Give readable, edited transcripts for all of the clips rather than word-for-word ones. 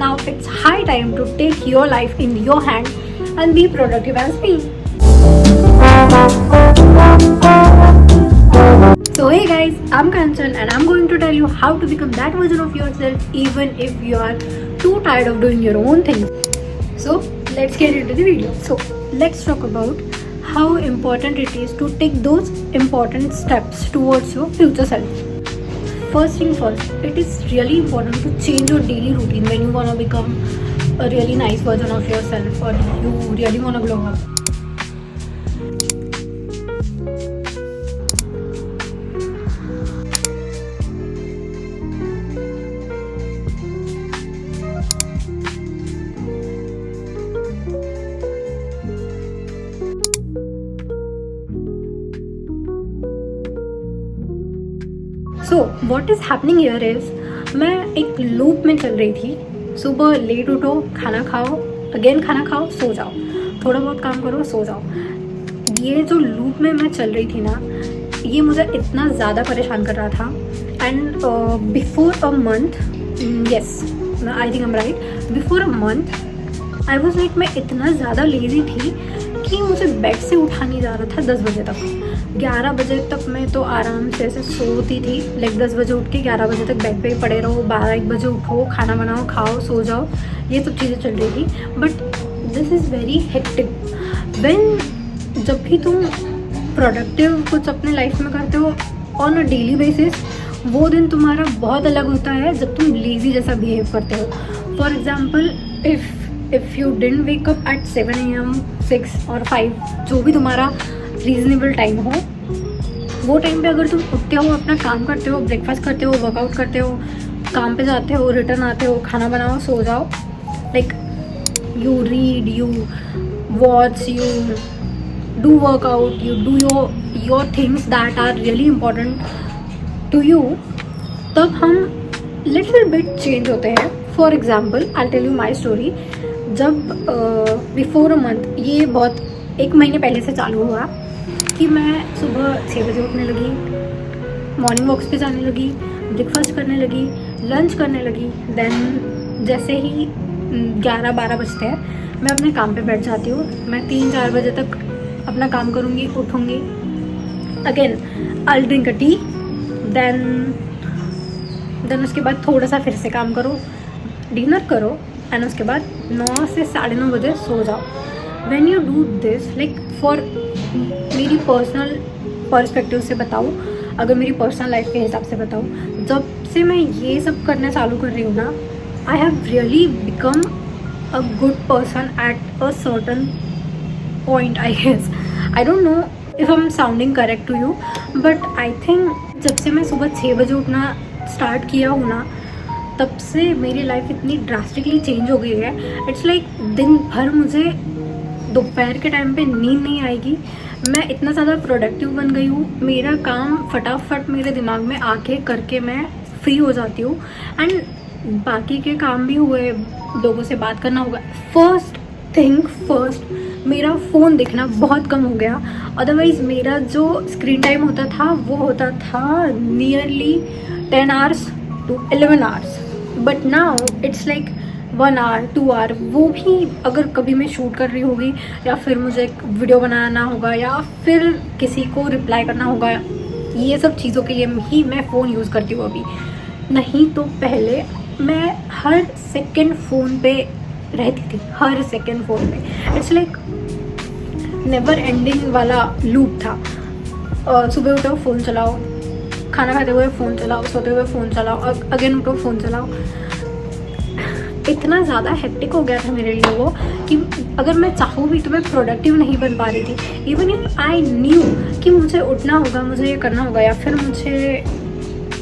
now it's high time to take your life in your hand and be productive as me. So hey guys, I'm Kanchan and I'm going to tell you how to become that version of yourself even if you are too tired of doing your own things. So let's get into the video. So let's talk about how important it is to take those important steps towards your future self. First thing first, it is really important to change your daily routine when you want to become a really nice version of yourself or you really want to glow up. So what is happening here is मैं एक loop में चल रही थी. सुबह late उठो, खाना खाओ, अगेन खाना खाओ, सो जाओ, थोड़ा बहुत काम करो, सो जाओ. ये जो लूप में मैं चल रही थी ना, ये मुझे इतना ज़्यादा परेशान कर रहा था. And before a month, yes I think I am right, before a month I was like, मैं इतना ज़्यादा लेज़ी थी कि मुझे बेड से उठा नहीं जा रहा था 10 बजे तक. 11 बजे तक मैं तो आराम से ऐसे सोती थी. लाइक 10 बजे उठ के 11 बजे तक बेड पे ही पड़े रहो, 12-1 बजे उठो, खाना बनाओ, खाओ, सो जाओ, ये सब चीज़ें चल रही थी. But this is very hectic when जब भी तुम प्रोडक्टिव कुछ अपने लाइफ में करते हो ऑन अ डेली बेसिस, वो दिन तुम्हारा बहुत अलग होता है जब तुम लेज़ी जैसा बिहेव करते हो. For example, if you didn't wake up at 7 AM, 6 और 5, जो भी तुम्हारा रीजनेबल टाइम हो, वो टाइम पे अगर तुम उठते हो, अपना काम करते हो, ब्रेकफास्ट करते हो, वर्कआउट करते हो, काम पे जाते हो, रिटर्न आते हो, खाना बनाओ, सो जाओ, like you read, you watch, you do workout, you do your things that are really important to you, तब हम लिटिल बिट चेंज होते हैं. For example, I tell you my story. जब बिफोर अ मंथ, ये बहुत 1 महीने पहले से चालू हुआ कि मैं सुबह 6 बजे उठने लगी, मॉर्निंग वॉक्स पे जाने लगी, ब्रेकफास्ट करने लगी, लंच करने लगी. देन जैसे ही 11-12 बजते हैं, मैं अपने काम पे बैठ जाती हूँ. मैं 3-4 बजे तक अपना काम करूँगी, उठूँगी, again I will drink a tea, then उसके बाद थोड़ा सा फिर से काम करो, डिनर करो, एंड उसके बाद 9 से 9:30 बजे सो जाओ. When you do this, like for मेरी पर्सनल पर्सपेक्टिव से बताऊँ, अगर मेरी पर्सनल लाइफ के हिसाब से बताऊँ, जब से मैं ये सब करना चालू कर रही हूँ ना, I have really become a good person at a certain point, I guess. I don't know if I am sounding correct to you, but I think जब से मैं सुबह 6 बजे उठना स्टार्ट किया हूँ ना, तब से मेरी लाइफ इतनी ड्रास्टिकली चेंज हो गई है. इट्स लाइक दिन भर मुझे दोपहर के टाइम पे नींद नहीं आएगी. मैं इतना ज़्यादा प्रोडक्टिव बन गई हूँ, मेरा काम फटाफट मेरे दिमाग में आके करके मैं फ्री हो जाती हूँ. एंड बाकी के काम भी हुए, लोगों से बात करना होगा. फर्स्ट थिंग फर्स्ट, मेरा फ़ोन देखना बहुत कम हो गया. अदरवाइज़ मेरा जो स्क्रीन टाइम होता था वो होता था nearly 10 hours to 11 hours. But now it's like 1 hour 2 hour. वो भी अगर कभी मैं शूट कर रही होगी, या फिर मुझे एक वीडियो बनाना होगा, या फिर किसी को रिप्लाई करना होगा, ये सब चीज़ों के लिए ही मैं फ़ोन यूज़ करती हूँ अभी. नहीं तो पहले मैं हर सेकंड फ़ोन पे रहती थी, हर सेकंड फ़ोन पे. इट्स लाइक नेवर एंडिंग वाला लूप था. सुबह उठो, फ़ोन चलाओ, खाना खाते हुए फ़ोन चलाओ, सोते हुए फ़ोन चलाओ, अगेन उठो, फ़ोन चलाओ. इतना ज़्यादा हेक्टिक हो गया था मेरे लिए वो, कि अगर मैं चाहूँ भी तो मैं प्रोडक्टिव नहीं बन पा रही थी. इवन इफ आई न्यू कि मुझे उठना होगा, मुझे ये करना होगा, या फिर मुझे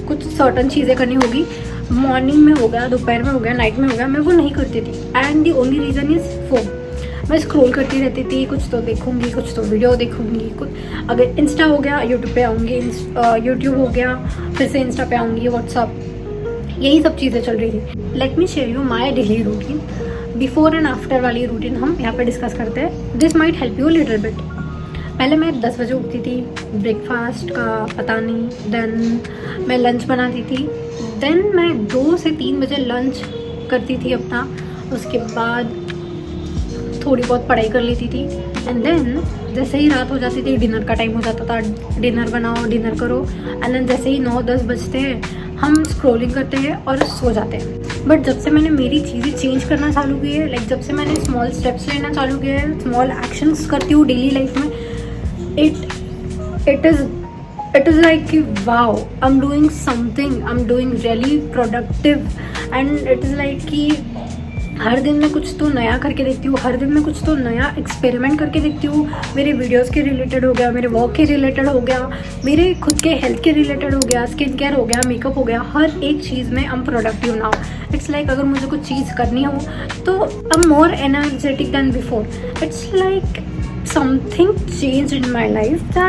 कुछ सर्टन चीज़ें करनी होगी, मॉर्निंग में हो गया, दोपहर में हो गया, नाइट में हो गया, मैं वो नहीं करती थी. And the only reason is phone. मैं स्क्रॉल करती रहती थी, कुछ तो देखूँगी, कुछ तो वीडियो देखूँगी, कुछ अगर इंस्टा हो गया यूट्यूब पे आऊँगी, यूट्यूब हो गया फिर से इंस्टा पे आऊँगी, व्हाट्सअप, यही सब चीज़ें चल रही थी. Let me share you my daily routine. Before and after वाली रूटीन हम यहाँ पे डिस्कस करते हैं. This might help you little bit. पहले मैं 10 बजे उठती थी, ब्रेकफास्ट का पता नहीं, देन मैं लंच बनाती थी, देन मैं 2 से 3 बजे लंच करती थी अपना, उसके बाद थोड़ी बहुत पढ़ाई कर लेती थी, एंड देन जैसे ही रात हो जाती थी, डिनर का टाइम हो जाता था, डिनर बनाओ, डिनर करो, एंड देन जैसे ही 9-10 बजते हैं हम स्क्रॉलिंग करते हैं और सो जाते हैं। बट जब से मैंने मेरी चीज़ें चेंज करना चालू की है, लाइक जब से मैंने स्मॉल स्टेप्स लेना चालू किया है, स्मॉल एक्शंस करती हूँ डेली लाइफ में, it is like wow, I'm doing something, I'm doing really productive, and it is like कि हर दिन मैं कुछ तो नया करके देखती हूँ, हर दिन मैं कुछ तो नया एक्सपेरिमेंट करके देखती हूँ। मेरे वीडियोस के रिलेटेड हो गया, मेरे वर्क के रिलेटेड हो गया, मेरे खुद के हेल्थ के रिलेटेड हो गया, स्किन केयर हो गया, मेकअप हो गया, हर एक चीज़ में I am productive now. It's like अगर मुझे कुछ चीज़ करनी हो तो I am more energetic then before. It's like something change in my life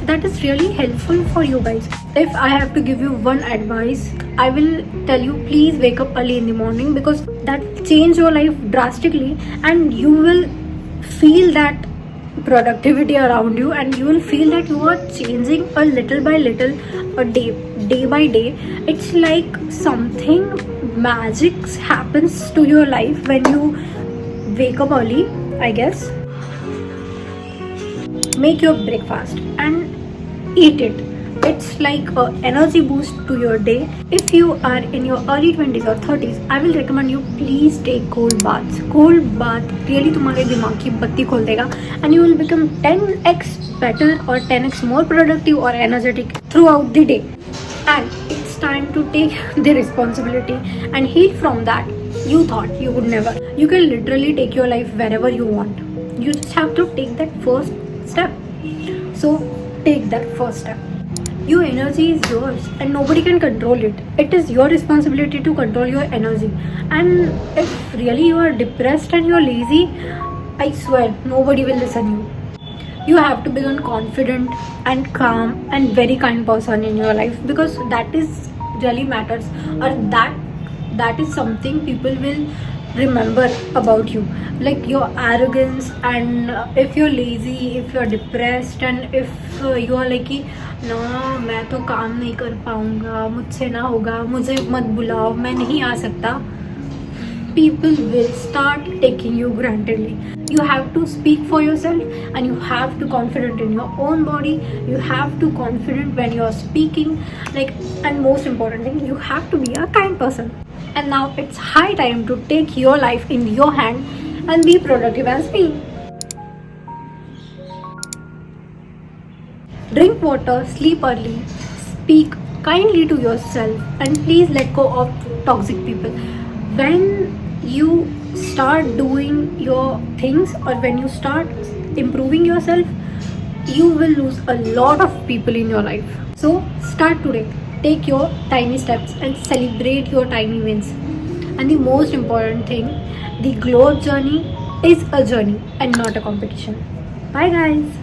that is really helpful for you guys. If I have to give you one advice, I will tell you, please wake up early in the morning, because that change your life drastically, and you will feel that productivity around you, and you will feel that you are changing a little by little, a day by day. It's like something magic happens to your life when you wake up early, I guess. Make your breakfast and eat it. It's like an energy boost to your day. If you are in your early 20s or 30s, I will recommend you, please take cold baths. Cold bath really तुम्हारे दिमाग की बत्ती खोल देगा, and you will become 10x better or 10x more productive or energetic throughout the day. And it's time to take the responsibility and heal from that you thought you would never. You can literally take your life wherever you want. You just have to take that first step. So take that first step. Your energy is yours and nobody can control it. It is your responsibility to control your energy. And if really you are depressed and you are lazy, I swear nobody will listen you. You have to become confident and calm and very kind person in your life, because that is really matters, or that is something people will remember about you, like your arrogance. And if you're lazy, if you're depressed, and if you are like कि ना मैं तो काम नहीं कर पाऊँगा, मुझसे ना होगा, मुझे मत बुलाओ, मैं नहीं आ सकता, people will start taking you grantedly. You have to speak for yourself, and you have to confident in your own body. You have to confident when you are speaking, like, and most important thing, you have to be a kind person. And now it's high time to take your life in your hand and be productive as me. Drink water, sleep early, speak kindly to yourself, and please let go of toxic people. When you start doing your things, or when you start improving yourself, you will lose a lot of people in your life. So start today. Take your tiny steps and celebrate your tiny wins. And the most important thing, the glow up journey is a journey and not a competition. Bye guys.